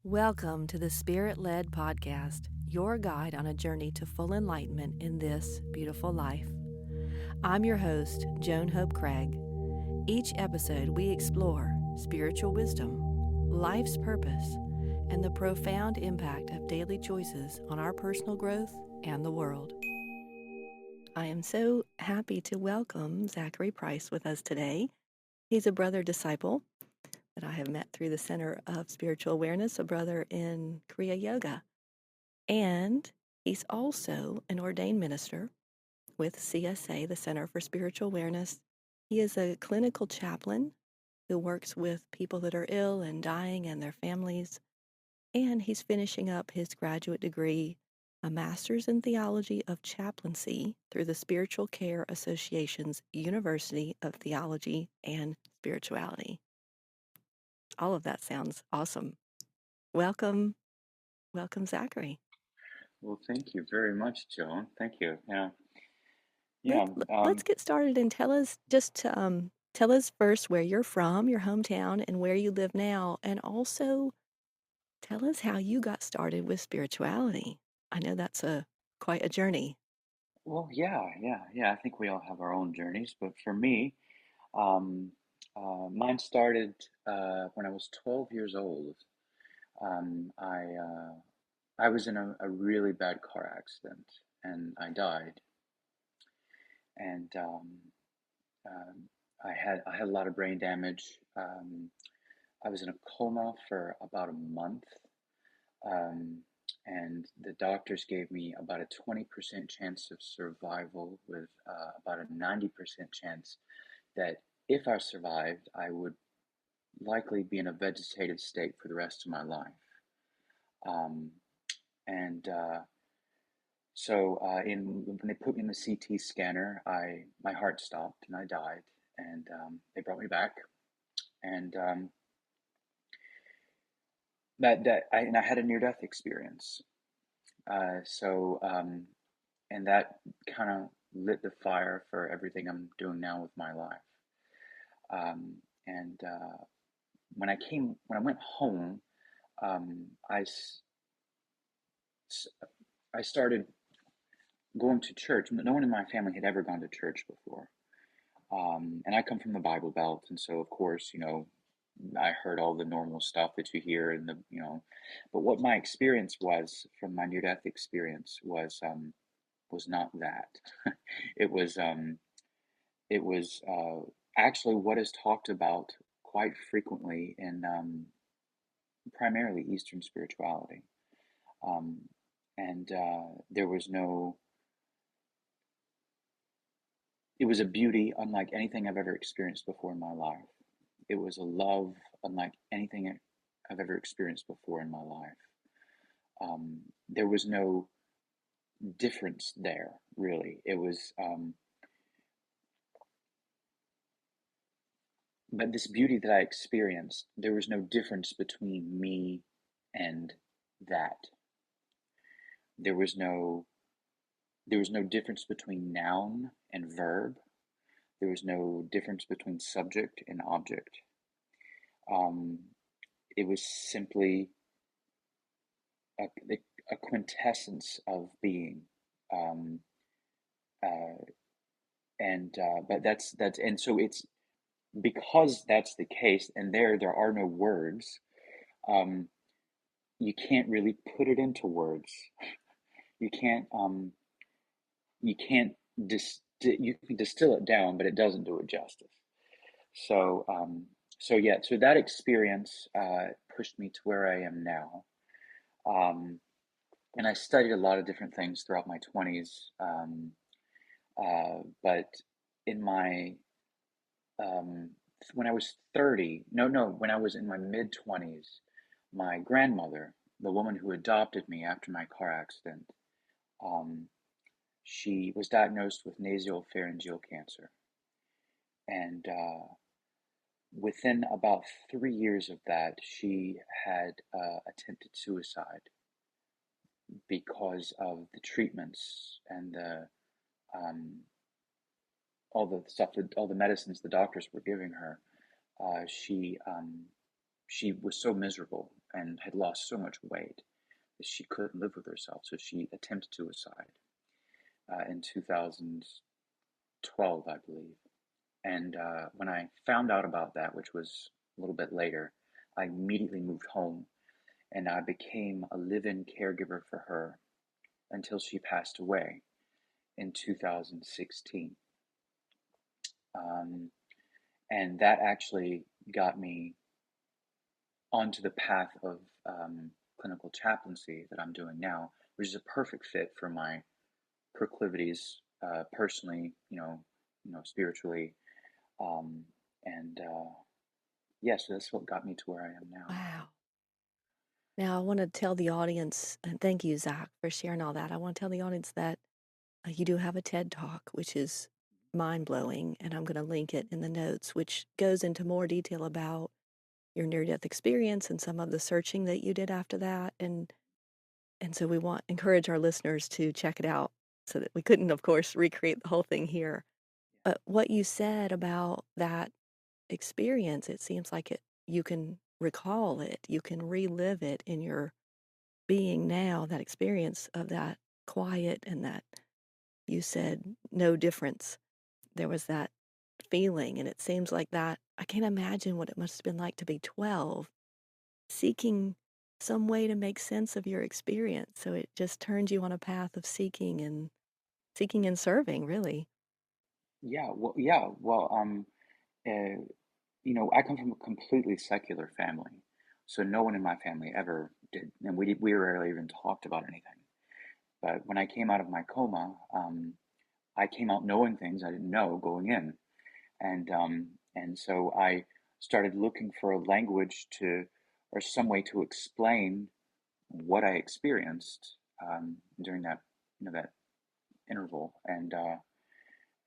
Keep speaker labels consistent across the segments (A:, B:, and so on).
A: Welcome to the Spirit-Led Podcast, your guide on a journey to full enlightenment in this beautiful life. I'm your host, Joan Hope Craig. Each episode, we explore spiritual wisdom, life's purpose, and the profound impact of daily choices on our personal growth and the world. I am so happy to welcome Zackary Price with us today. He's a brother disciple that I have met through the Center of Spiritual Awareness, a brother in Kriya Yoga. And he's also an ordained minister with CSA, the Center for Spiritual Awareness. He is a clinical chaplain who works with people that are ill and dying and their families. And he's finishing up his graduate degree, a master's in theology of chaplaincy through the Spiritual Care Association's University of Theology and Spirituality. All of that sounds awesome. Welcome, Zackary.
B: Well, thank you very much, Joan. Thank you.
A: Let's get started and tell us first where you're from, your hometown, and where you live now, and also tell us how you got started with spirituality. I know that's quite a journey.
B: Well, yeah. I think we all have our own journeys, but for me, um, mine started when I was 12 years old. Um, I uh, I was in a really bad car accident, and I died. And I had a lot of brain damage. I was in a coma for about a month. Um, and the doctors gave me about a 20% chance of survival with about a 90% chance that if I survived, I would likely be in a vegetative state for the rest of my life. Um, and when they put me in the CT scanner, my heart stopped and I died. And they brought me back, and I had a near-death experience. Uh, so um, and that kind of lit the fire for everything I'm doing now with my life. Um, and when I went home, um, I started going to church. No one in my family had ever gone to church before, and I come from the Bible Belt, and so of course, I heard all the normal stuff that you hear, but what my experience was from my near-death experience was not that. It was um, It was actually what is talked about quite frequently in primarily Eastern spirituality. Um, and there was no, it was a beauty unlike anything I've ever experienced before in my life. It was a love unlike anything I've ever experienced before in my life. There was no difference there, really. But this beauty that I experienced, there was no difference between me and that. There was no difference between noun and verb. There was no difference between subject and object. Um, it was simply a, a quintessence of being. Um, uh, but that's and so it's because that's the case, and there are no words. Um, you can't really put it into words. You can't you can't you can distill it down, but it doesn't do it justice. So so that experience pushed me to where I am now. Um, and I studied a lot of different things throughout my 20s. But in my when I was 30, no, when I was in my mid 20s, my grandmother, the woman who adopted me after my car accident, um, she was diagnosed with nasopharyngeal cancer. And within about 3 years of that, she had attempted suicide because of the treatments and um, all the medicines the doctors were giving her. She was so miserable, and had lost so much weight that she couldn't live with herself. So she attempted suicide in 2012, I believe. And when I found out about that, which was a little bit later, I immediately moved home and I became a live-in caregiver for her until she passed away in 2016. Um, and that actually got me onto the path of clinical chaplaincy that I'm doing now, which is a perfect fit for my proclivities, personally, spiritually, um, and yeah, so that's what got me to where I am now.
A: Wow. Now, I want to tell the audience, and thank you, Zach, for sharing all that. I want to tell the audience that you do have a TED Talk, which is mind blowing, and I'm going to link it in the notes, which goes into more detail about your near death experience and some of the searching that you did after that. And so we want encourage our listeners to check it out so that we couldn't, of course, recreate the whole thing here. But what you said about that experience, it seems like you can recall it, you can relive it in your being now, that experience of that quiet and that you said no difference. There was that feeling, and it seems like that. I can't imagine what it must have been like to be 12, seeking some way to make sense of your experience. So it just turned you on a path of seeking and serving, really.
B: Yeah. Uh, I come from a completely secular family, so no one in my family ever did, and we rarely even talked about anything. But when I came out of my coma, I came out knowing things I didn't know going in, and so I started looking for a language to, or some way to explain what I experienced during that interval, and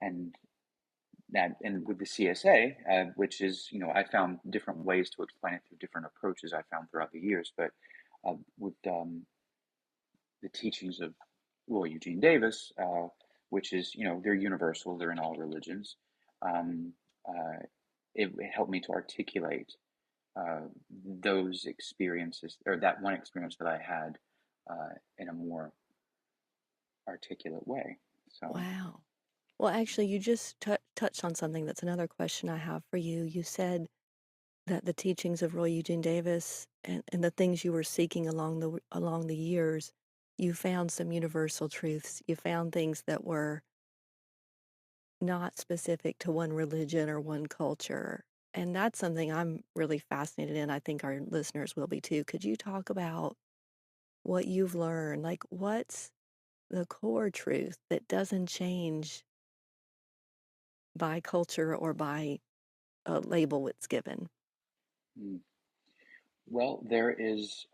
B: and with the CSA, which is, I found different ways to explain it through different approaches I found throughout the years, but with the teachings of Roy Eugene Davis, which is, they're universal, they're in all religions. Um, it helped me to articulate uh, those experiences, or that one experience that I had, in a more articulate way. So,
A: Wow. Well, actually, you just touched on something that's another question I have for you. You said that the teachings of Roy Eugene Davis and the things you were seeking along the years, you found some universal truths. You found things that were not specific to one religion or one culture. And that's something I'm really fascinated in. I think our listeners will be too. Could you talk about what you've learned? Like, what's the core truth that doesn't change by culture or by a label it's given?
B: mm, well, there is.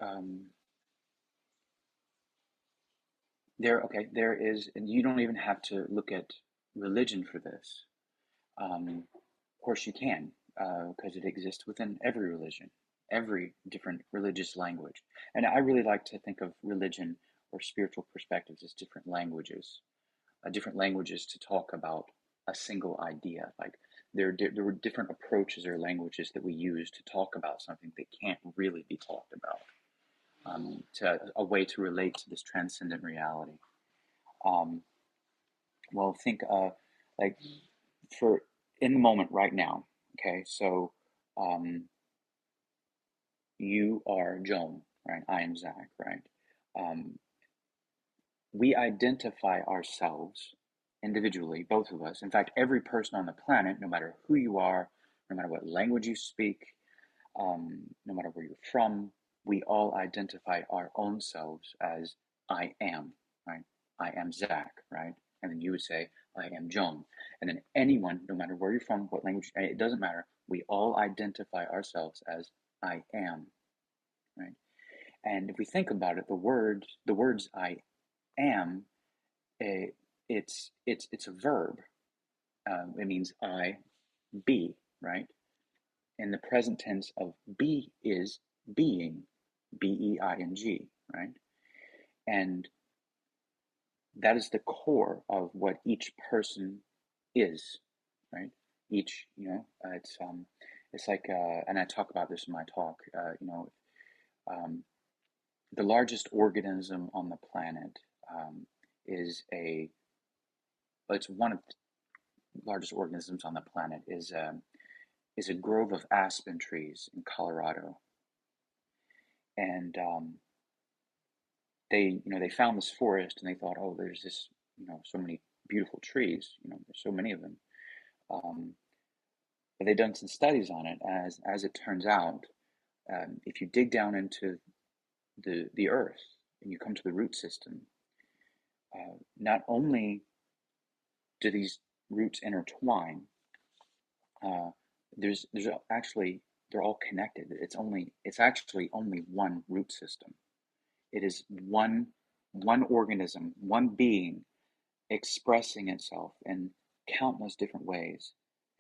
B: There is, and you don't even have to look at religion for this. Of course, you can, because it exists within every religion, every different religious language. And I really like to think of religion or spiritual perspectives as different languages to talk about a single idea. Like there were different approaches or languages that we use to talk about something that can't really be talked about. To a way to relate to this transcendent reality. Um, well, think like for in the moment right now. Okay, so um, you are Joan, right? I am Zach, right? Um, we identify ourselves individually, both of us. In fact, every person on the planet, no matter who you are, no matter what language you speak, no matter where you're from, we all identify our own selves as I am, right? I am Zach, right? And then you would say, I am Joan. And then anyone, no matter where you're from, what language, it doesn't matter. We all identify ourselves as I am, right? And if we think about it, the words I am, eh, it's a verb. It means I be, right? And the present tense of be is being, being, right? And that is the core of what each person is, right? It's like, and I talk about this in my talk. Um, the largest organism on the planet is a, it's one of the largest organisms on the planet is a grove of aspen trees in Colorado. And they found this forest and they thought, oh, there's this, so many beautiful trees, there's so many of them. Um, but they've done some studies on it. As it turns out, if you dig down into the earth and you come to the root system, not only do these roots intertwine, uh, there's actually they're all connected. It's actually only one root system. It is one organism, one being expressing itself in countless different ways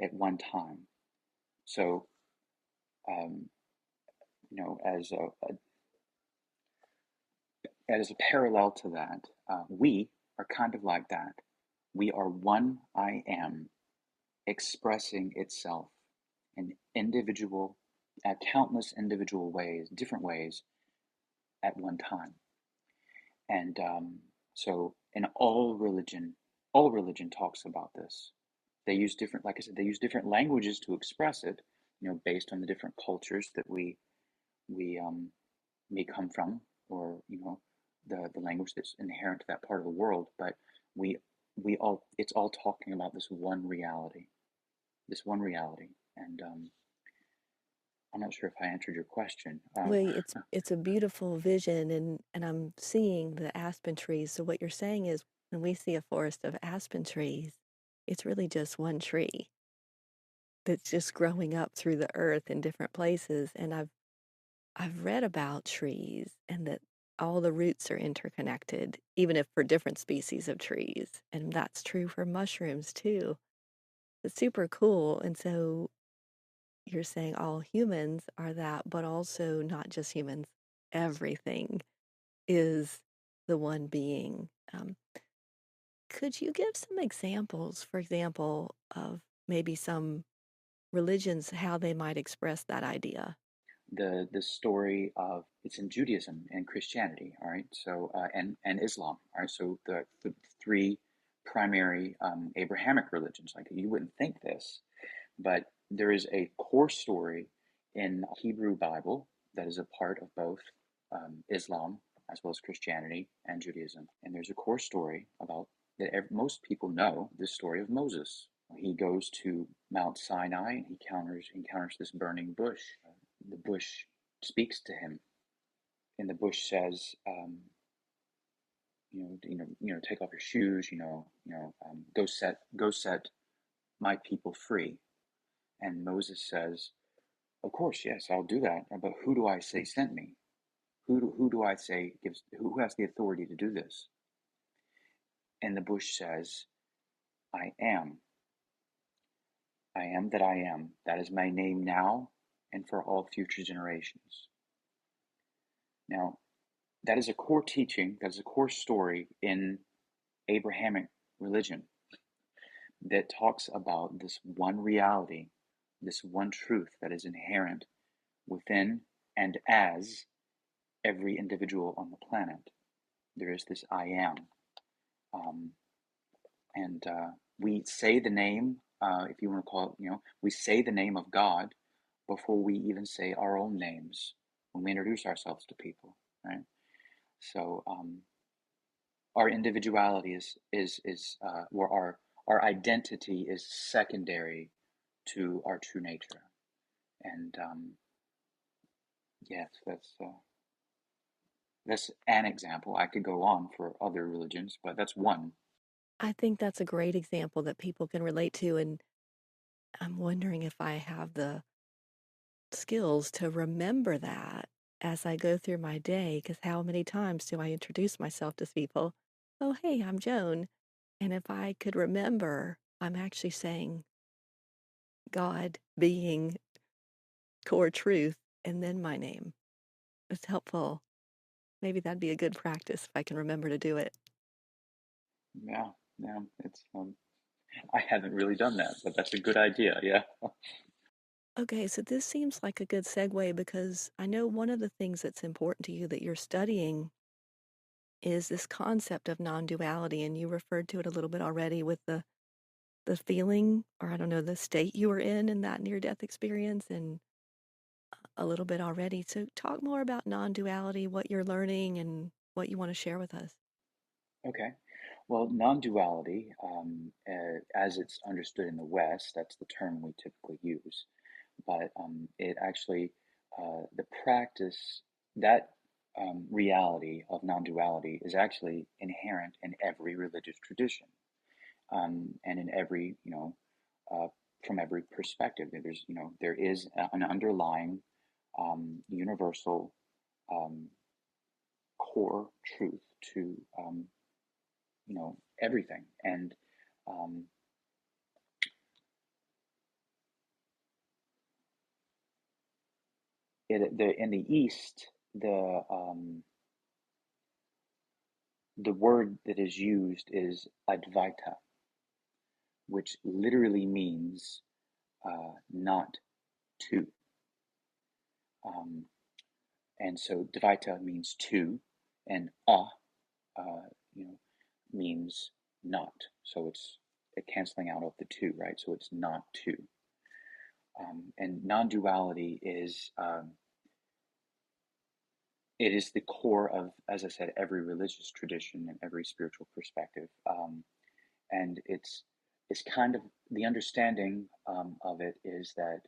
B: at one time. So, um, as a parallel to that, we are kind of like that. We are one I am expressing itself in countless individual ways, different ways at one time. And so, in all religion talks about this. They use different, like I said, they use different languages to express it, based on the different cultures that we may come from, or the language that's inherent to that part of the world. But we we all it's all talking about this one reality. And I'm not sure if I answered your question.
A: Well, it's a beautiful vision, and I'm seeing the aspen trees. So what you're saying is, when we see a forest of aspen trees, it's really just one tree that's just growing up through the earth in different places. And I've read about trees and that all the roots are interconnected, even if for different species of trees. And that's true for mushrooms too. It's super cool. And so you're saying all humans are that, but also not just humans. Everything is the one being. Could you give some examples, for example, of maybe some religions, how they might express that idea?
B: the story of it's in Judaism and Christianity, all right. So and Islam, all right. So the three primary Abrahamic religions. Like, you wouldn't think this, but there is a core story in Hebrew Bible that is a part of both Islam as well as Christianity and Judaism. And there's a core story about that most people know, this story of Moses. He goes to Mount Sinai and he encounters this burning bush. The bush speaks to him, and the bush says, take off your shoes, go set my people free. And Moses says, of course, yes, I'll do that. But who do I say sent me? Who do I say who has the authority to do this? And the bush says, I am. I am that I am. That is my name now and for all future generations. Now, that is a core teaching, that is a core story in Abrahamic religion that talks about this one reality, this one truth that is inherent within and as every individual on the planet. There is this I am. Um, and we say the name, if you want to call it, we say the name of God before we even say our own names when we introduce ourselves to people, right? So our individuality or our identity is secondary to our true nature. And yes, that's an example. I could go on for other religions, but that's one.
A: I think that's a great example that people can relate to. And I'm wondering if I have the skills to remember that as I go through my day, because how many times do I introduce myself to people? Oh, hey, I'm Joan. And if I could remember, I'm actually saying God, being, core truth, and then my name. It's helpful. Maybe that'd be a good practice if I can remember to do it.
B: Yeah, yeah. It's I haven't really done that, but that's a good idea. Yeah.
A: Okay, so this seems like a good segue because I know one of the things that's important to you that you're studying is this concept of non-duality, and you referred to it a little bit already with the feeling, or I don't know, the state you were in that near-death experience, and a little bit already. So talk more about non-duality, what you're learning, and what you want to share with us.
B: Okay. Well, non-duality, as it's understood in the West, that's the term we typically use. But it actually, the practice, that reality of non-duality is actually inherent in every religious tradition, and in every, uh, from every perspective. There is an underlying universal um, core truth to everything. And um, in the East, the word that is used is Advaita, which literally means not two. Um, and so Dvaita means two, and you know, means not. So it's a canceling out of the two, right? So it's not two. And non-duality is it is the core of, as I said, every religious tradition and every spiritual perspective. And it's kind of the understanding of it is that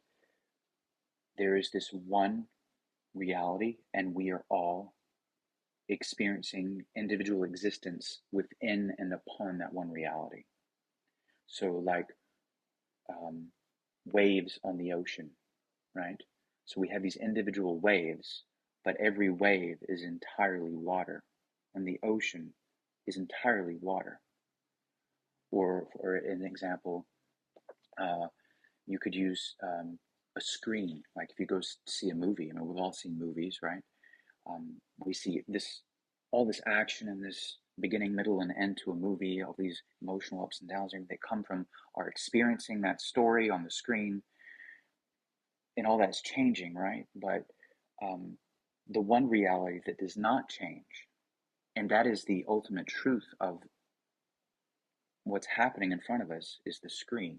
B: there is this one reality, and we are all experiencing individual existence within and upon that one reality. So, like um, waves on the ocean, right? So we have these individual waves, but every wave is entirely water, and the ocean is entirely water. Or, for an example, uh, you could use a screen. Like if you go see a movie, I mean, we've all seen movies, right? We see all this action and this beginning, middle, and end to a movie, all these emotional ups and downs, they come from our experiencing that story on the screen, and all that's changing, right? But um, the one reality that does not change, and that is the ultimate truth of what's happening in front of us, is the screen.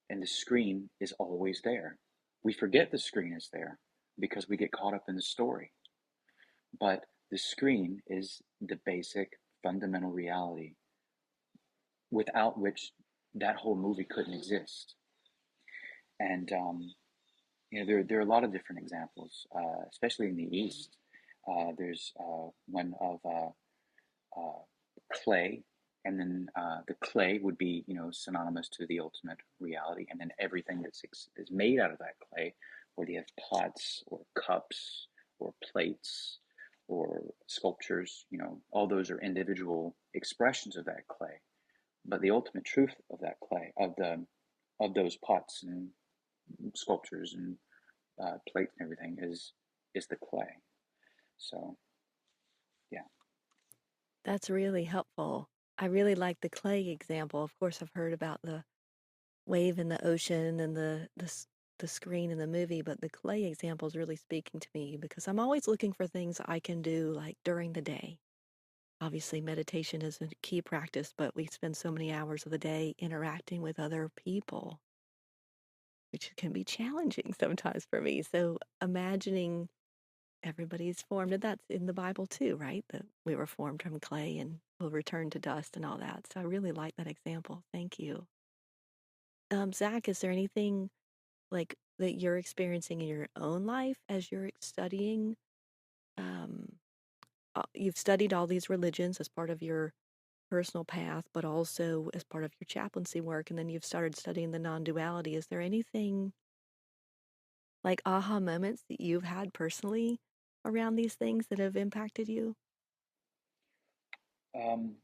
B: And the screen is always there. We forget the screen is there because we get caught up in the story. But the screen is the basic fundamental reality without which that whole movie couldn't exist. And there are a lot of different examples, especially in the East. There's one of uh, clay, and then the clay would be synonymous to the ultimate reality, and then everything is made out of that clay, whether you have pots or cups or plates or sculptures, all those are individual expressions of that clay. But the ultimate truth of that clay, of those pots and sculptures and plates and everything, is the clay. So yeah.
A: That's really helpful. I really like the clay example. Of course, I've heard about the wave in the ocean and the screen in the movie, but the clay example is really speaking to me because I'm always looking for things I can do like during the day. Obviously, meditation is a key practice, but we spend so many hours of the day interacting with other people, which can be challenging sometimes for me. So imagining everybody's formed, and that's in the Bible too, right? That we were formed from clay and will return to dust and all that. So I really like that example. Thank you. Zach, is there anything like that you're experiencing in your own life as you're studying? Um, you've studied all these religions as part of your personal path, but also as part of your chaplaincy work, and then you've started studying the non-duality. Is there anything like aha moments that you've had personally around these things that have impacted you?
B: Um,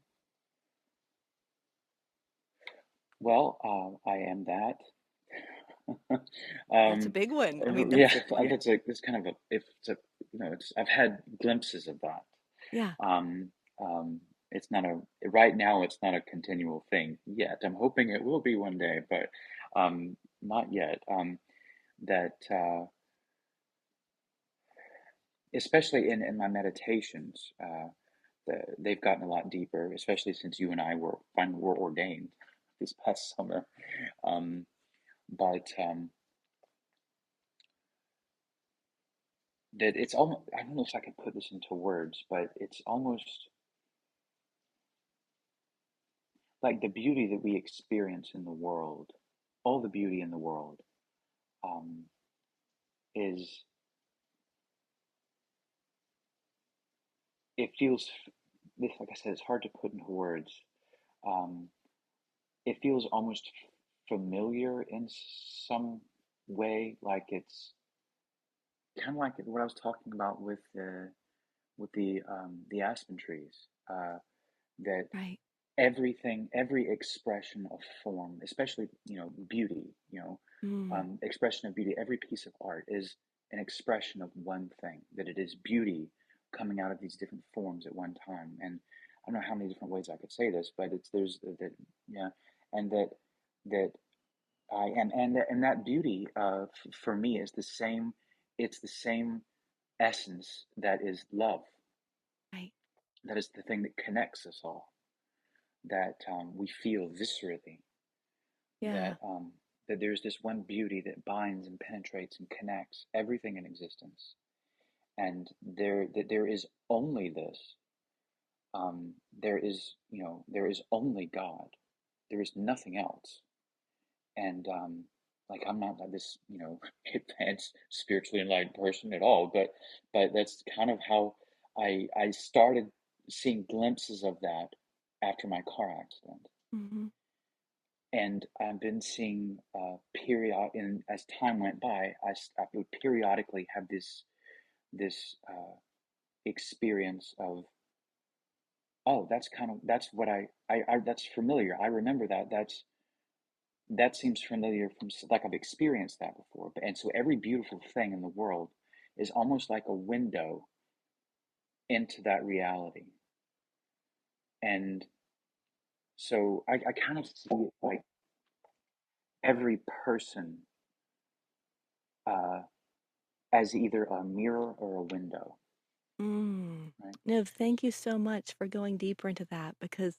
B: well, I am that.
A: That's a
B: um,
A: big one. I mean,
B: yeah,
A: that's
B: it's kind of a if it's a it's I've had glimpses of that.
A: yeah.
B: Um, it's not a right now. It's not a continual thing yet. I'm hoping it will be one day, but not yet. That especially in my meditations, they've gotten a lot deeper, especially since you and I were ordained this past summer. Um, but that it's almost, I don't know if I can put this into words, but it's almost like the beauty that we experience in the world, all the beauty in the world, um, is it feels this, like I said, it's hard to put into words. Um, it feels almost familiar in some way, like it's kind of like what I was talking about with the aspen trees. That
A: Right.
B: everything, every expression of form, especially beauty,
A: Mm.
B: expression of beauty, every piece of art is an expression of one thing. That it is beauty coming out of these different forms at one time. And I don't know how many different ways I could say this, but it's there's that yeah, and that I am, and that beauty for me is the same. It's the same essence that is love.
A: Right.
B: That is the thing that connects us all. That we feel viscerally.
A: Yeah.
B: That there's this one beauty that binds and penetrates and connects everything in existence. And there is only this. There is there is only God. There is nothing else. And like I'm not like this advanced spiritually enlightened person at all, but that's kind of how I started seeing glimpses of that after my car accident.
A: Hmm.
B: And I've been seeing period in as time went by, I would periodically have this experience of, oh, that's what I that's familiar. I remember that. That seems familiar from like I've experienced that before. And so every beautiful thing in the world is almost like a window into that reality. And so I kind of see it like every person uh, as either a mirror or a window,
A: Mm.
B: right?
A: No, thank you so much for going deeper into that because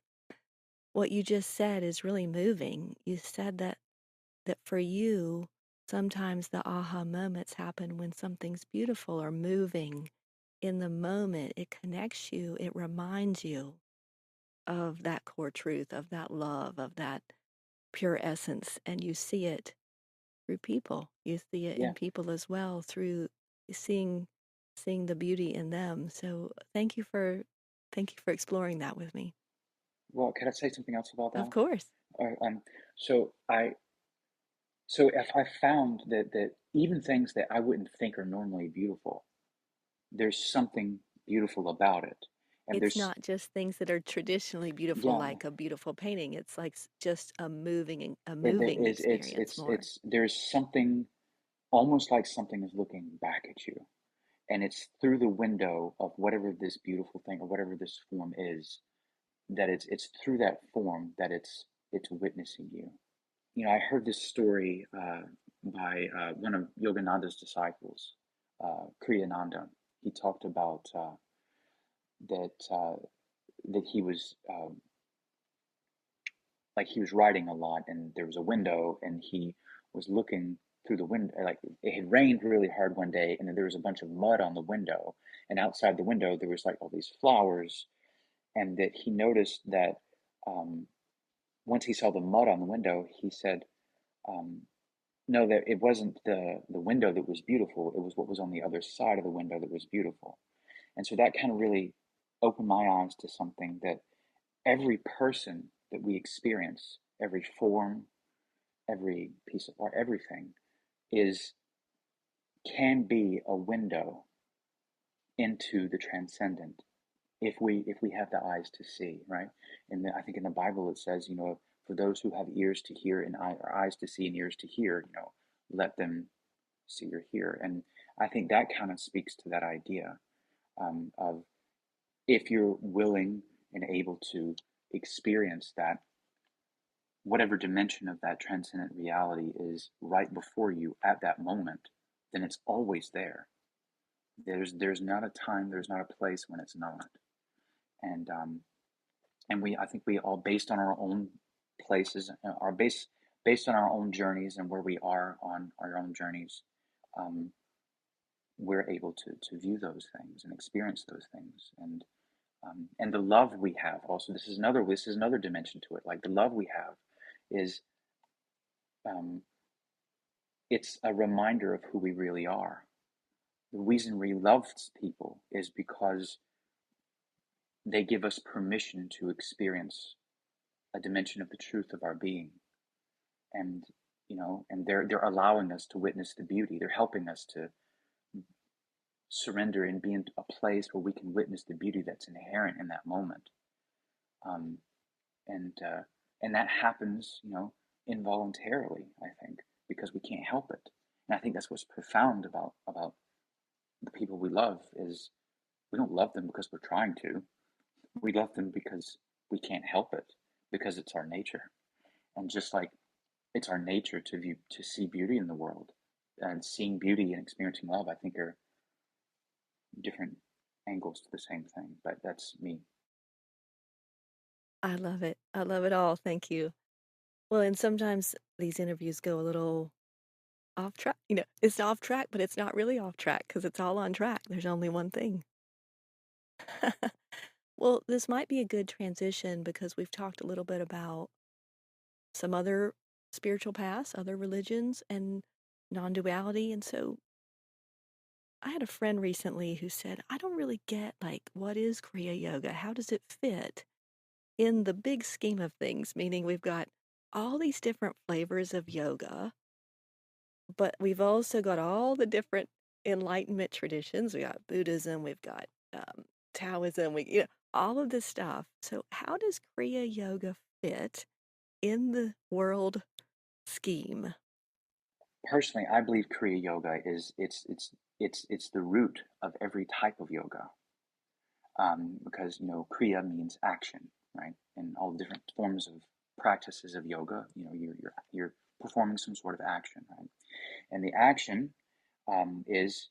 A: what you just said is really moving. You said that for you, sometimes the aha moments happen when something's beautiful or moving in the moment. It connects you, it reminds you of that core truth, of that love, of that pure essence, and you see it through people. You see it
B: Yeah.
A: in people as well through seeing seeing the beauty in them. So thank you for exploring that with me.
B: Well, can I say something else about
A: Of
B: that?
A: course.
B: So so if I found that even things that I wouldn't think are normally beautiful, there's something beautiful about it, and
A: It's
B: there's
A: not just things that are traditionally beautiful
B: yeah,
A: like a beautiful painting. It's like just a
B: it
A: moving
B: is
A: experience more.
B: there's something almost like something is looking back at you, and it's through the window of whatever this beautiful thing or whatever this form is, that it's through that form that it's witnessing you. I heard this story by one of Yogananda's disciples, Kriyananda. He talked about that that he was like he was writing a lot, and there was a window, and he was looking through the window. Like it had rained really hard one day, and then there was a bunch of mud on the window, and outside the window there was like all these flowers, and that he noticed that um, once he saw the mud on the window, he said, um, no, that it wasn't the window that was beautiful. It was what was on the other side of the window that was beautiful. And so that kind of really opened my eyes to something that every person that we experience, every form, every piece of art, everything is can be a window into the transcendent if we have the eyes to see, right? And I think in the Bible it says, for those who have ears to hear and or eyes to see and ears to hear, let them see or hear. And I think that kind of speaks to that idea of if you're willing and able to experience that whatever dimension of that transcendent reality is right before you at that moment, then it's always there. There's not a time, there's not a place when it's not. And I think we all, based on our own places, based on our own journeys and where we are on our own journeys, um, we're able to view those things and experience those things. And the love we have also, this is another dimension to it. Like, the love we have is, um, it's a reminder of who we really are. The reason we love people is because they give us permission to experience a dimension of the truth of our being. And and they're allowing us to witness the beauty. They're helping us to surrender and be in a place where we can witness the beauty that's inherent in that moment. um, and and that happens, involuntarily, I think, because we can't help it. And I think that's what's profound about the people we love is we don't love them because we're trying to. We love them because we can't help it, because it's our nature. And just like it's our nature to see beauty in the world, and seeing beauty and experiencing love, I think, are different angles to the same thing. But that's me.
A: I love it. I love it all. Thank you. Well, and sometimes these interviews go a little off track. It's off track, but it's not really off track because it's all on track. There's only one thing. Well, this might be a good transition because we've talked a little bit about some other spiritual paths, other religions, and non-duality. And so I had a friend recently who said, I don't really get, like, what is Kriya Yoga? How does it fit in the big scheme of things? Meaning we've got all these different flavors of yoga, but we've also got all the different enlightenment traditions. We got Buddhism, we've got Taoism, all of this stuff. So how does Kriya Yoga fit in the world scheme?
B: Personally, I believe Kriya Yoga is it's the root of every type of yoga. Because Kriya means action, right? And all different forms of practices of yoga, you're performing some sort of action, right? And the action, is,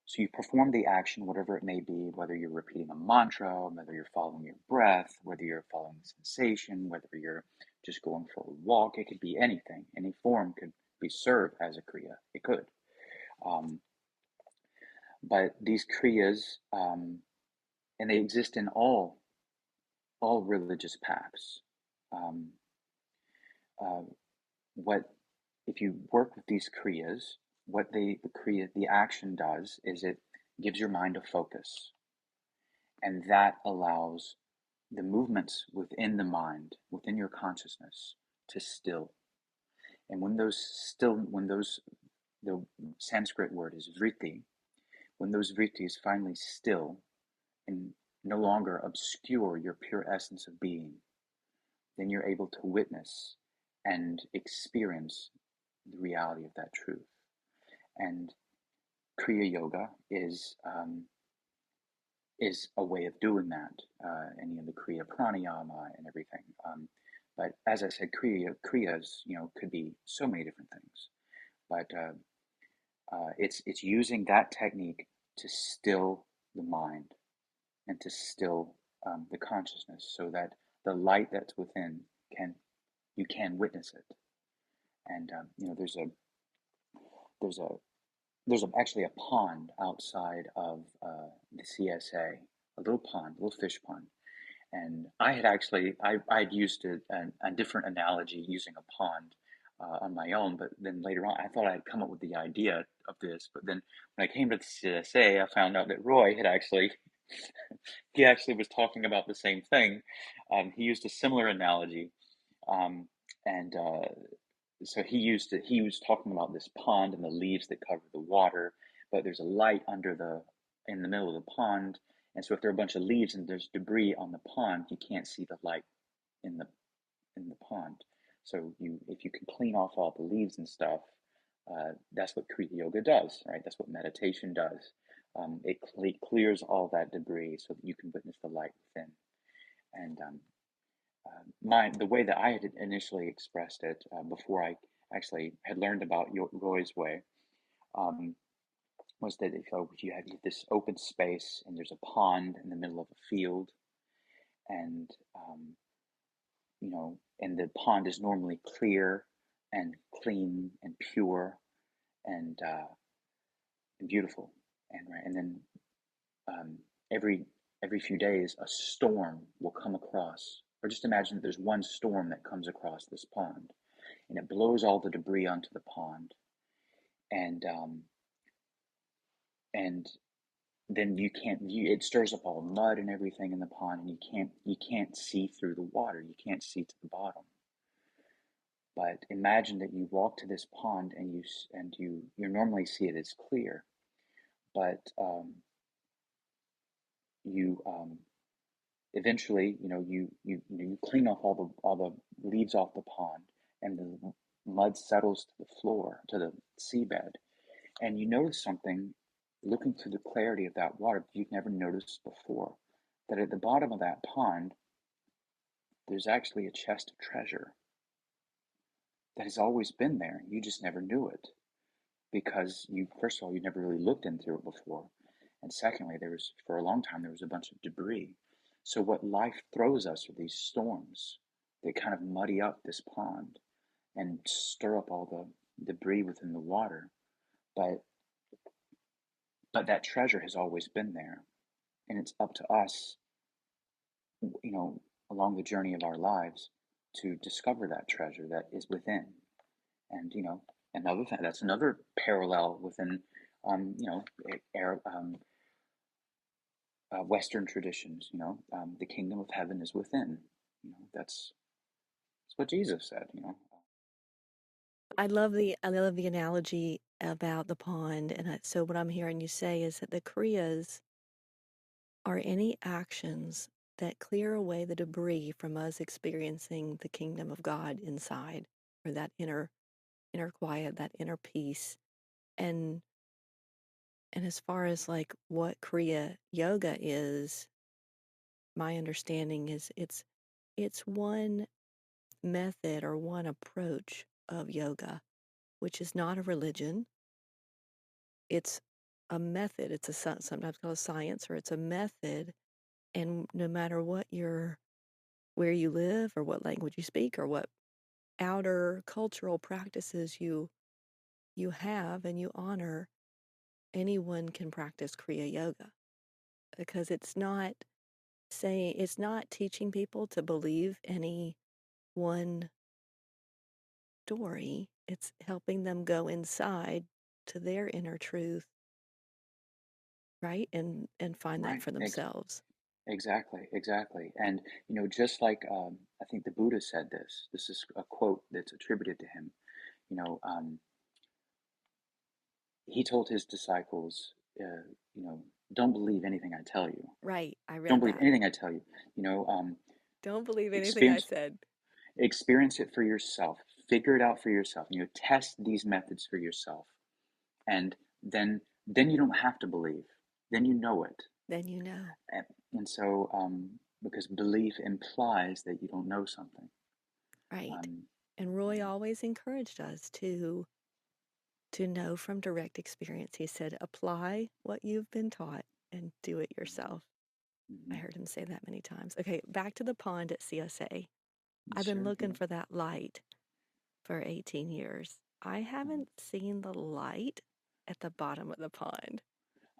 B: so you perform the action, whatever it may be, whether you're repeating a mantra, whether you're following your breath, whether you're following the sensation, whether you're just going for a walk. It could be anything. Any form could be served as a kriya. It could. Um, but these kriyas, and they exist in all religious paths. Um, uh, what if you work with these kriyas? What the action does is it gives your mind a focus, and that allows the movements within the mind, within your consciousness, to still. And the Sanskrit word is vritti, when those vrittis finally still and no longer obscure your pure essence of being, then you're able to witness and experience the reality of that truth. And Kriya Yoga is a way of doing that. Any of the Kriya Pranayama and everything. But as I said, Kriyas, could be so many different things. But it's using that technique to still the mind and to still the consciousness, so that the light that's within you can witness it. And there's a there's actually a pond outside of the CSA, a little pond, a little fish pond. And I'd used a different analogy using a pond on my own, but then later on I thought I'd come up with the idea of this. But then when I came to the CSA, I found out that Roy had actually he actually was talking about the same thing. He used a similar analogy, um, and so he was talking about this pond and the leaves that cover the water, but there's a light in the middle of the pond. And so if there are a bunch of leaves and there's debris on the pond, you can't see the light in the pond. So if you can clean off all the leaves and stuff, that's what Kriya Yoga does, right? That's what meditation does. It clears all that debris so that you can witness the light within. And the way that I had initially expressed it before I actually had learned about Roy's way, um, was that if you have this open space and there's a pond in the middle of a field, and and the pond is normally clear and clean and pure and beautiful, and then um, every few days a storm will come across, or just imagine that there's one storm that comes across this pond, and it blows all the debris onto the pond, and and then you can't view it, stirs up all the mud and everything in the pond, and you can't see through the water, you can't see to the bottom. But imagine that you walk to this pond and you normally see it as clear, but you eventually, you clean off all the leaves off the pond, and the mud settles to the floor, to the seabed, and you notice something looking through the clarity of that water that you've never noticed before. That at the bottom of that pond, there's actually a chest of treasure that has always been there. You just never knew it because first of all, you never really looked into it before. And secondly, for a long time, there was a bunch of debris. So what life throws us are these storms that kind of muddy up this pond and stir up all the debris within the water. But that treasure has always been there. And it's up to us, along the journey of our lives to discover that treasure that is within. And, that's another parallel within, Western traditions. The kingdom of heaven is within. That's what Jesus said.
A: I love the analogy about the pond, and so what I'm hearing you say is that the kriyas are any actions that clear away the debris from us experiencing the kingdom of God inside, or that inner quiet, that inner peace. And as far as like what Kriya yoga is, my understanding is it's one method or one approach of yoga, which is not a religion. It's a method. It's sometimes called a science, or it's a method. And no matter where you live, or what language you speak, or what outer cultural practices you have and you honor, anyone can practice Kriya yoga, because it's not teaching people to believe any one story. It's helping them go inside to their inner truth, right? And find that
B: Right.
A: for themselves.
B: Exactly. And, just like I think the Buddha said this. This is a quote that's attributed to him. You know, he told his disciples, don't believe anything I tell you.
A: Right. I
B: Don't
A: read
B: believe
A: that.
B: anything I tell you. You know,
A: Don't believe anything I
B: experience
A: said.
B: experience it for yourself. Figure it out for yourself. Test these methods for yourself, and then you don't have to believe. Then you know it.
A: Then you know.
B: And so, because belief implies that you don't know something.
A: Right.
B: Um,
A: And Roy always encouraged us to know from direct experience. He said, apply what you've been taught and do it yourself. I
B: mhm.
A: heard him say that many times. Okay, back to the pond at CSA. I've been
B: Sure.
A: looking for that light for 18 years. I haven't seen the light at the bottom of the pond.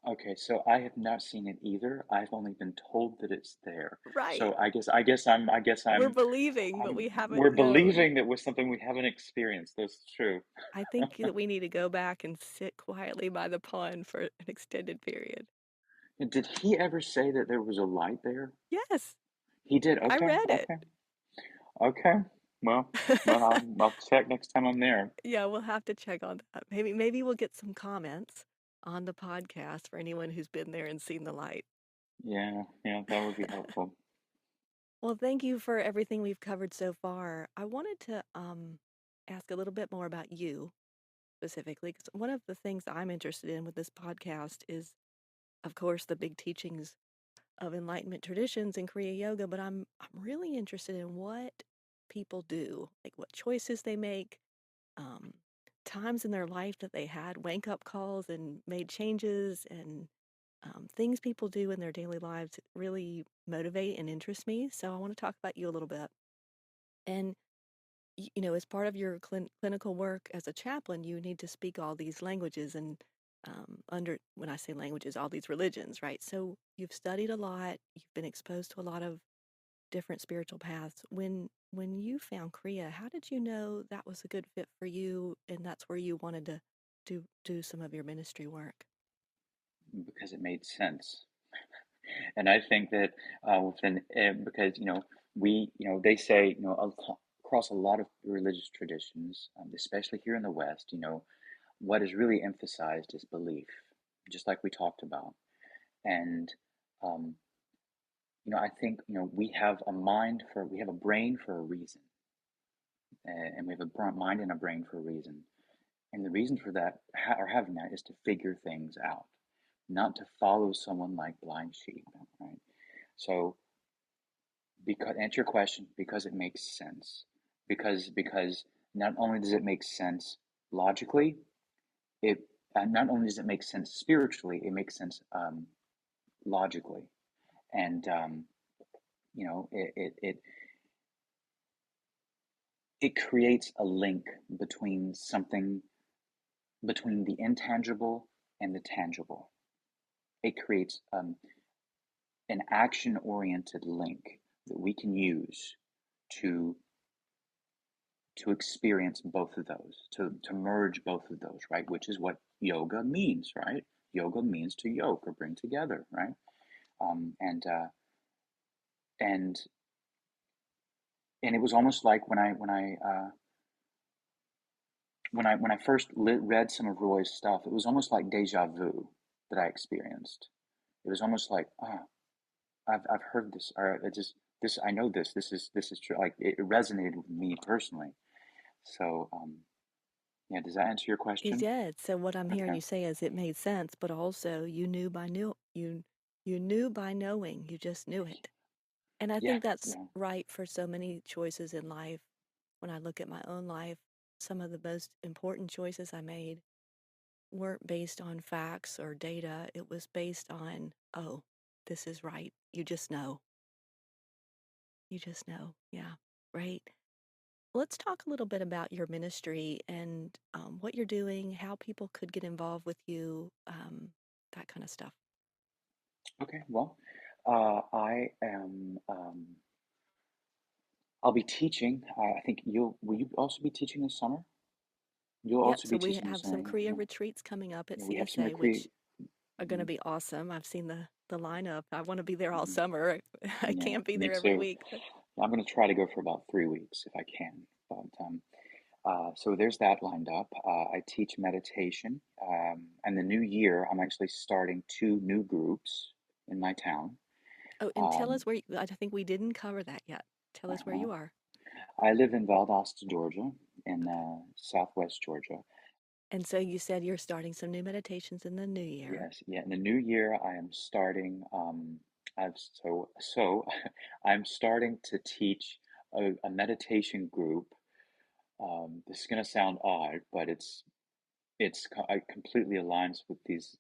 B: Okay, so I have not seen it either. I've only been told that it's there.
A: Right.
B: So I guess
A: We're believing, but we haven't
B: we're
A: known.
B: believing that was something we haven't experienced. That's true.
A: I think that we need to go back and sit quietly by the pond for an extended period.
B: And did he ever say that there was a light there?
A: Yes,
B: He did.
A: I
B: Okay,
A: read it.
B: okay, okay. Well, I'll check next time I'm there.
A: Yeah, we'll have to check on that. Maybe we'll get some comments on the podcast for anyone who's been there and seen the light.
B: Yeah, yeah, that would be helpful.
A: Well, thank you for everything we've covered so far. I wanted to ask a little bit more about you specifically, because one of the things I'm interested in with this podcast is, of course, the big teachings of enlightenment traditions in Kriya Yoga, but I'm really interested in what people do, like what choices they make, um, times in their life that they had wake up calls and made changes, and things people do in their daily lives really motivate and interest me. So I want to talk about you a little bit. And as part of your clinical work as a chaplain, you need to speak all these languages and when I say languages, all these religions, right? So you've studied a lot, you've been exposed to a lot of different spiritual paths. When you found Kriya, how did you know that was a good fit for you, and that's where you wanted to do some of your ministry work?
B: Because it made sense. And I think that because they say across a lot of religious traditions, especially here in the West, what is really emphasized is belief, just like we talked about. And um, I think we have a brain for a reason, and we have a mind and a brain for a reason. And the reason for that, or having that, is to figure things out, not to follow someone like blind sheep, right? So, because answer your question, because it makes sense, because not only does it make sense logically, it not only does it make sense spiritually, it makes sense logically, and it creates a link between between the intangible and the tangible. It creates an action-oriented link that we can use to experience both of those, to merge both of those, right? Which is what yoga means, right? Yoga means to yoke or bring together, right? Um, and uh, and and it was almost like when I first read some of Roy's stuff, it was almost like deja vu that I experienced. It was almost like, I've heard this, or it just this I know this is true. Like it resonated with me personally. So yeah, does that answer your
A: It
B: question?
A: did. So what I'm hearing
B: Okay.
A: you say is it made sense, but also you knew by knowing, you just knew it. And I
B: Yeah,
A: think that's
B: yeah,
A: right for so many choices in life. When I look at my own life, some of the most important choices I made weren't based on facts or data. It was based on, oh, this is right. You just know. You just know. Yeah. Right. Let's talk a little bit about your ministry and what you're doing, how people could get involved with you, that kind of stuff.
B: okay. Well, I am. I'll be teaching. I think will you also be teaching this summer? You'll
A: Yep.
B: also
A: So
B: be
A: we
B: teaching this
A: have
B: summer.
A: some
B: Yeah,
A: Korea
B: yeah,
A: retreats coming up at
B: yeah. We have some
A: CSA,
B: recre.
A: which are going to
B: Mm-hmm,
A: be awesome. I've seen the lineup. I want to be there all
B: mm-hmm.
A: summer. I
B: Yeah,
A: can't be
B: me
A: there every
B: too.
A: week, but
B: I'm going to try to go for about 3 weeks if I can. But so there's that lined up. I teach meditation, and the new year I'm actually starting 2 new groups in my town.
A: oh, and tell
B: Um,
A: us where I think we didn't cover that yet. Tell us where
B: uh,
A: you are.
B: I live in Valdosta, Georgia, in
A: Okay.
B: southwest Georgia.
A: And so you said you're starting some new meditations in the new year.
B: Yes, yeah. In the new year, I am starting. I've so I'm starting to teach a meditation group. This is going to sound odd, but it completely aligns with this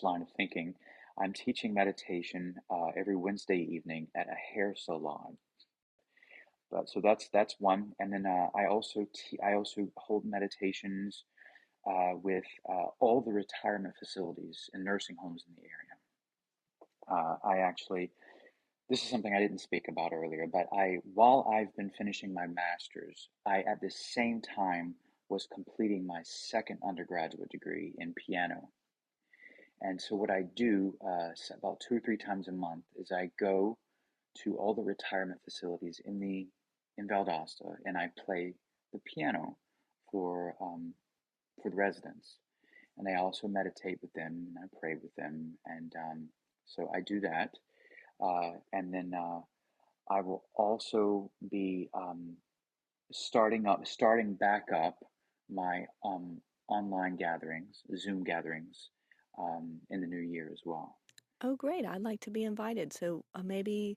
B: line of thinking. I'm teaching meditation every Wednesday evening at a hair salon. But so that's one, and then I also hold meditations with all the retirement facilities and nursing homes in the area. I actually This is something I didn't speak about earlier, but while I've been finishing my master's, I at the same time was completing my second undergraduate degree in piano. And so what I do about 2 or 3 times a month is I go to all the retirement facilities in Valdosta, and I play the piano for the residents. And I also meditate with them, and I pray with them, and so I do that. And then I will also be starting back up my online gatherings, Zoom gatherings, in the new year as well.
A: Oh, great. I'd like to be invited. So maybe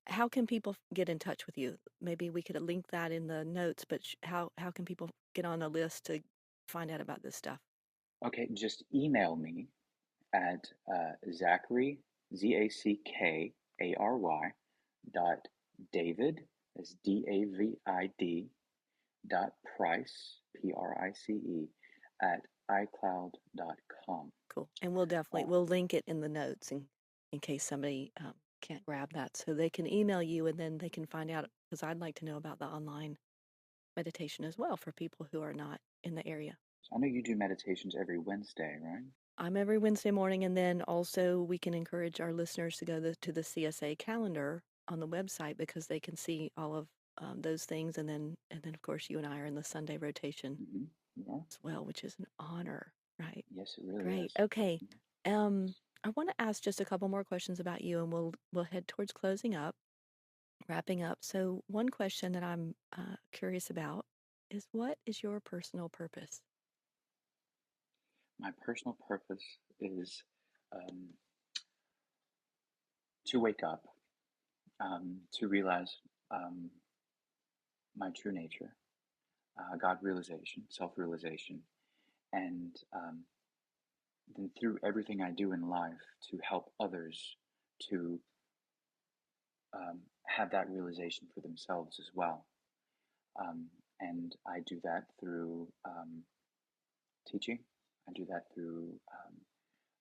A: how can people get in touch with you? Maybe we could link that in the notes, but how can people get on a list to find out about this stuff?
B: Okay, just email me at Zackary, Zackary, dot David, that's David, dot Price, Price, at iCloud.com.
A: Cool. And we'll link it in the notes in case somebody can't grab that. So they can email you and then they can find out, because I'd like to know about the online meditation as well for people who are not in the area.
B: So I know you do meditations every Wednesday, right?
A: I'm every Wednesday morning, and then also we can encourage our listeners to go to the CSA calendar on the website because they can see all of those things, and then of course you and I are in the Sunday rotation
B: Yeah.
A: as well, which is an honor, right?
B: Yes, it really
A: Great.
B: is.
A: Okay. I want to ask just a couple more questions about you, and we'll head towards closing up, wrapping up. So one question that I'm curious about is, what is your personal purpose?
B: My personal purpose is um, to wake up, to realize um, my true nature, God realization, self realization, and then through everything I do in life to help others to have that realization for themselves as well. Um, and I do that through teaching. I do that through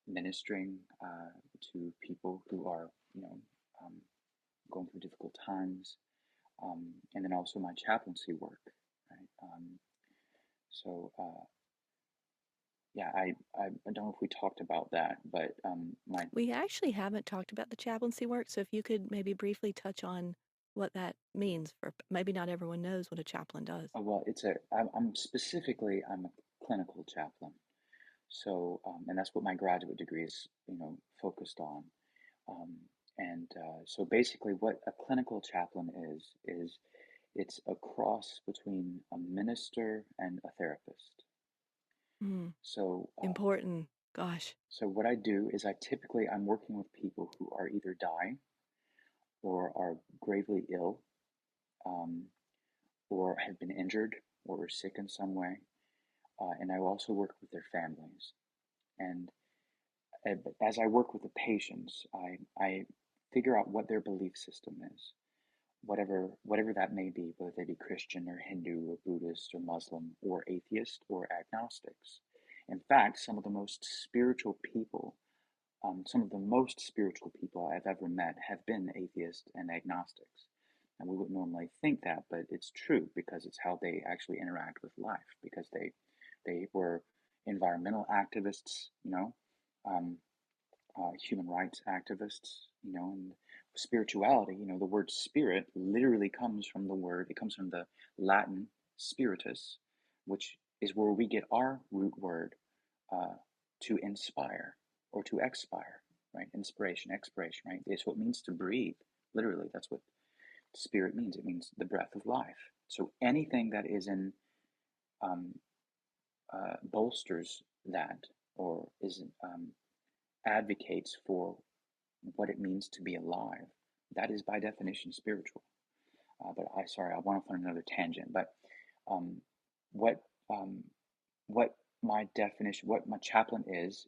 B: ministering to people who are, you know, um, going through difficult times, and then also my chaplaincy work. Right. So yeah, I don't know if we talked about that, but my
A: We actually haven't talked about the chaplaincy work, so if you could maybe briefly touch on what that means for maybe not everyone knows what a chaplain does.
B: well, I'm a clinical chaplain. So and that's what my graduate degree is, focused on. Um, and so basically, what a clinical chaplain is it's a cross between a minister and a therapist.
A: Mm,
B: So,
A: important. Gosh.
B: so what I do is I'm working with people who are either dying or are gravely ill, um, or have been injured or are sick in some way, and I also work with their families. And as I work with the patients, I figure out what their belief system is, whatever that may be, whether they be Christian or Hindu or Buddhist or Muslim or atheist or agnostics. In fact, some of the most spiritual people I've ever met have been atheists and agnostics. And we wouldn't normally think that, but it's true because it's how they actually interact with life. Because they were environmental activists, um, human rights activists, and spirituality. The word spirit literally comes from the Latin spiritus, which is where we get our root word uh, to inspire or to expire, right? Inspiration, expiration, right? It's what it means to breathe. Literally, that's what spirit means. It means the breath of life. So anything that is in um, bolsters that or is advocates for what it means to be alive, that is by definition spiritual. I went off on another tangent. But um, what um, what what my chaplain is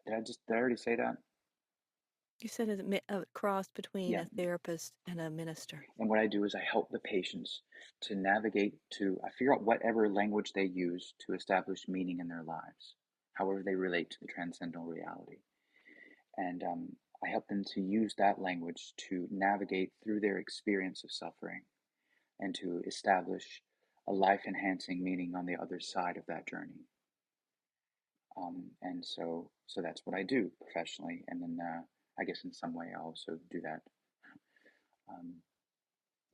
B: did I already say that?
A: You said a cross between
B: Yeah.
A: a therapist and a minister.
B: And what I do is I help the patients to I figure out whatever language they use to establish meaning in their lives, however they relate to the transcendental reality. And I help them to use that language to navigate through their experience of suffering and to establish a life enhancing meaning on the other side of that journey. And so that's what I do professionally. And then I guess in some way I also do that um,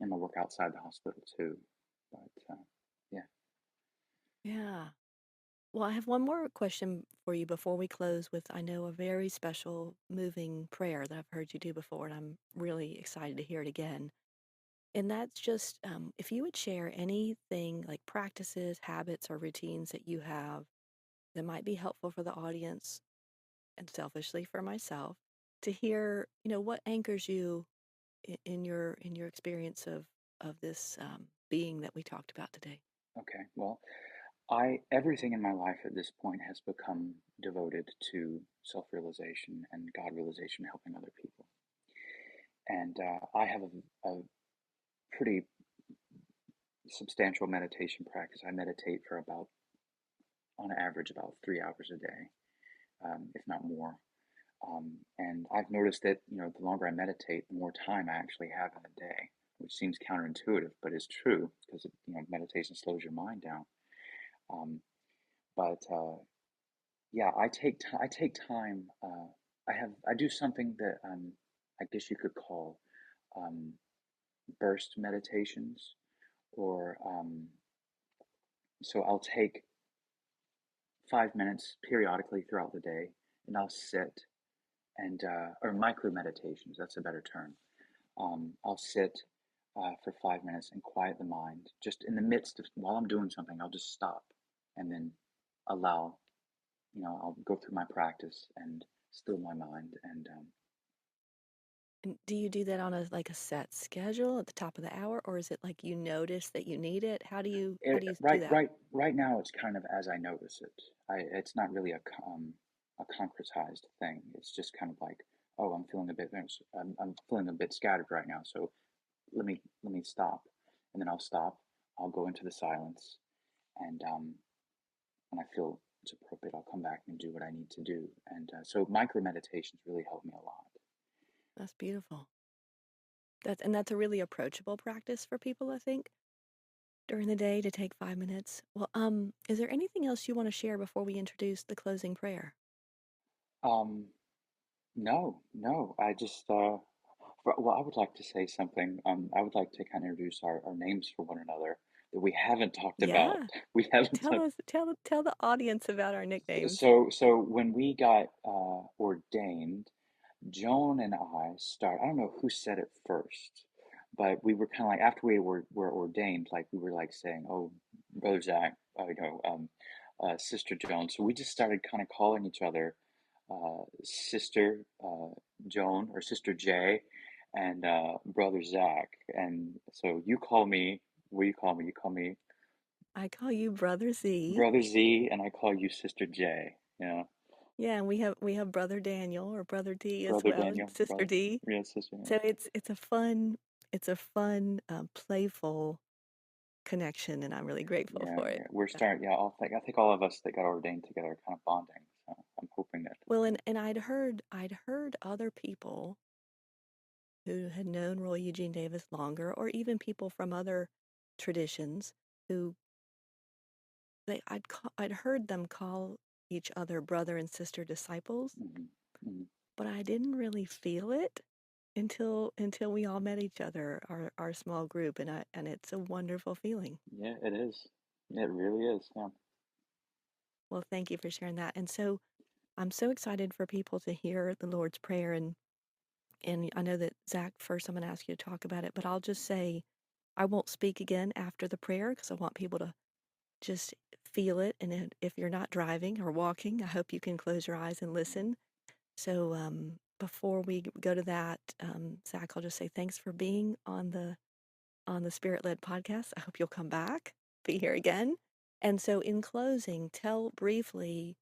B: in my work outside the hospital too. But yeah.
A: Yeah. Well, I have one more question for you before we close with, I know, a very special, moving prayer that I've heard you do before, and I'm really excited to hear it again. And that's just if you would share anything like practices, habits, or routines that you have that might be helpful for the audience and selfishly for myself, to hear, what anchors you in your experience of this being that we talked about today.
B: Okay. Well, I everything in my life at this point has become devoted to self-realization and God realization, helping other people. And I have a pretty substantial meditation practice. I meditate for about, on average, about 3 hours a day, if not more. And I've noticed that, the longer I meditate, the more time I actually have in a day, which seems counterintuitive, but is true because, meditation slows your mind down. Um, but yeah, I take time. I do something that I guess you could call um, burst meditations, or so I'll take 5 minutes periodically throughout the day, and I'll sit and or micro meditations. That's a better term. I'll sit for 5 minutes and quiet the mind. Just in the midst of while I'm doing something, I'll just stop and then allow. I'll go through my practice and still my mind. And
A: And do you do that on a set schedule at the top of the hour, or is it like you notice that you need it? How do you do that?
B: right now, it's kind of as I notice it. It's not really a concretized thing. It's just kind of like, oh, I'm feeling a bit scattered right now. So let me stop, and then I'll stop. I'll go into the silence, and when I feel it's appropriate, I'll come back and do what I need to do. And so micro meditations really help me a lot.
A: That's beautiful. That's a really approachable practice for people, I think, during the day to take 5 minutes. Well, is there anything else you want to share before we introduce the closing prayer?
B: Um, no, no, I just well, I would like to say something. I would like to kind of introduce our names for one another that we haven't talked about.
A: Yeah.
B: We haven't
A: Tell
B: talked.
A: us, tell the audience about our nicknames.
B: So when we got ordained, Joan and I don't know who said it first, but we were kind of like, after were ordained, like we were like saying, oh, Brother Zach, Sister Joan. So we just started kind of calling each other Sister Joan or Sister J and Brother Zach. And so you call me, what do you call me? You call me
A: I call you Brother Z.
B: Brother Z, and I call you Sister J. Yeah,
A: Yeah, and we have Brother Daniel or Brother D as
B: Brother
A: well, and
B: Daniel,
A: Sister
B: brother,
A: D.
B: yeah, Sister. Yeah.
A: So it's a fun, playful connection, and I'm really grateful
B: Yeah,
A: for it.
B: yeah. We're starting. Yeah, I think all of us that got ordained together are kind of bonding. So I'm hoping that.
A: Well, and I'd heard other people who had known Roy Eugene Davis longer, or even people from other traditions who I'd heard them call each other brother and sister disciples,
B: Hmm. Hmm.
A: but I didn't really feel it until we all met each other, our small group, and it's a wonderful feeling.
B: Yeah, it is. It really is. Yeah.
A: Well, thank you for sharing that. And so I'm so excited for people to hear the Lord's Prayer, and I know that Zach, first I'm going to ask you to talk about it, but I'll just say I won't speak again after the prayer because I want people to just feel it. And if you're not driving or walking, I hope you can close your eyes and listen. So before we go to that, Zach, I'll just say thanks for being on the Spirit Led podcast. I hope you'll come back, be here again. And so, in closing, tell briefly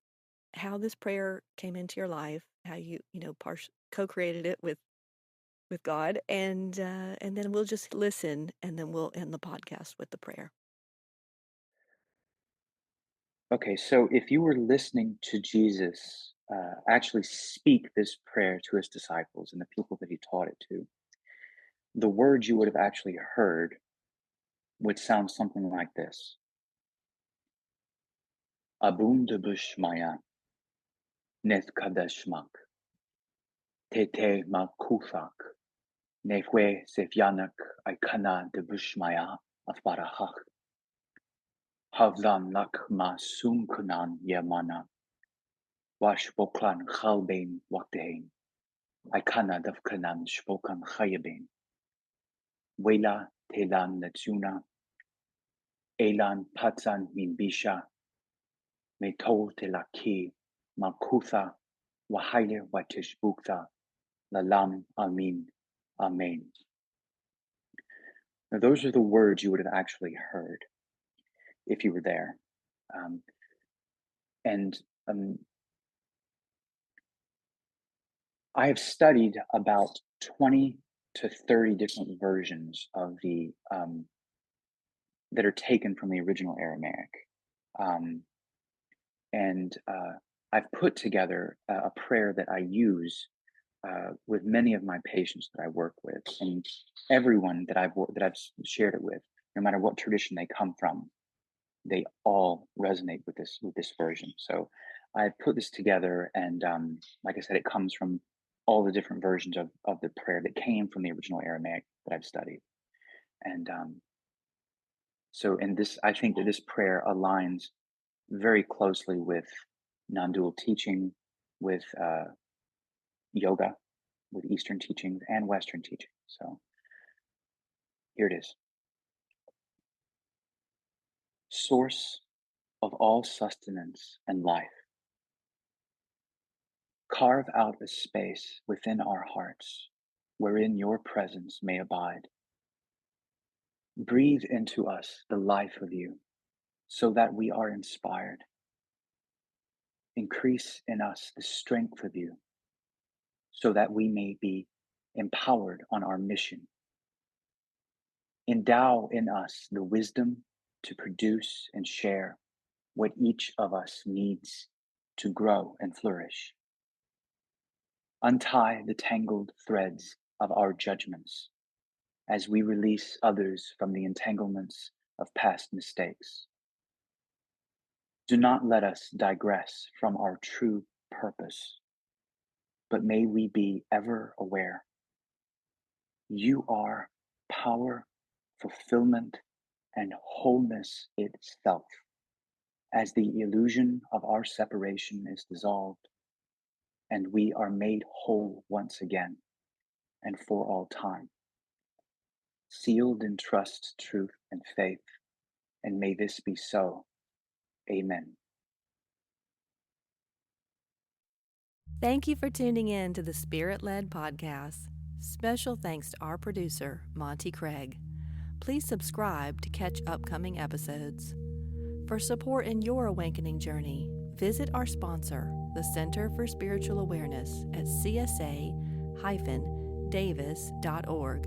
A: how this prayer came into your life, how you co-created it with God, and then we'll just listen, and then we'll end the podcast with the prayer.
B: Okay, so if you were listening to Jesus actually speak this prayer to his disciples and the people that he taught it to, the words you would have actually heard would sound something like this: Abunda Bushmaya, Nethkadeshmak, Tete Makuthak, Nehwe Sefyanak, Aikana de Bushmaya, Afbarahak, Havlan Lak Masumkunan Yamana, Washboklan Khalbain Wakdein, Aikana Davkanan Shpokan Hayabin, Wela Telan Natsuna, Elan Patsan Min Bisha, Metol Telaki, Makutha, Wahile Watish Bukta, Lalam Amin, Amen. Now, those are the words you would have actually heard if you were there. Um, and I have studied about 20 to 30 different versions of the that are taken from the original Aramaic. And I've put together a prayer that I use with many of my patients that I work with, and everyone that I've shared it with, no matter what tradition they come from, they all resonate with this version. So I put this together, and like I said, it comes from all the different versions of the prayer that came from the original Aramaic that I've studied. And so in this, I think that this prayer aligns very closely with non-dual teaching, with yoga, with Eastern teachings and Western teaching. So here it is. Source of all sustenance and life, carve out a space within our hearts wherein your presence may abide. Breathe into us the life of you so that we are inspired. Increase in us the strength of you so that we may be empowered on our mission. Endow in us the wisdom to produce and share what each of us needs to grow and flourish. Untie the tangled threads of our judgments as we release others from the entanglements of past mistakes. Do not let us digress from our true purpose, but may we be ever aware. You are power, fulfillment, and wholeness itself. As the illusion of our separation is dissolved, and we are made whole once again and for all time, sealed in trust, truth, and faith, and may this be so. Amen.
A: Thank you for tuning in to the Spirit Led Podcast. Special thanks to our producer, Monty Craig. Please subscribe to catch upcoming episodes. For support in your awakening journey, visit our sponsor, the Center for Spiritual Awareness at csa-davis.org.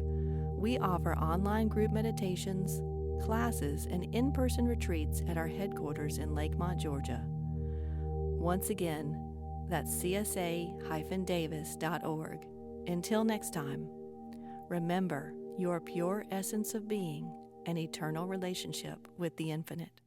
A: We offer online group meditations, classes, and in-person retreats at our headquarters in Lakemont, Georgia. Once again, that's csa-davis.org. Until next time, remember your pure essence of being an eternal relationship with the infinite.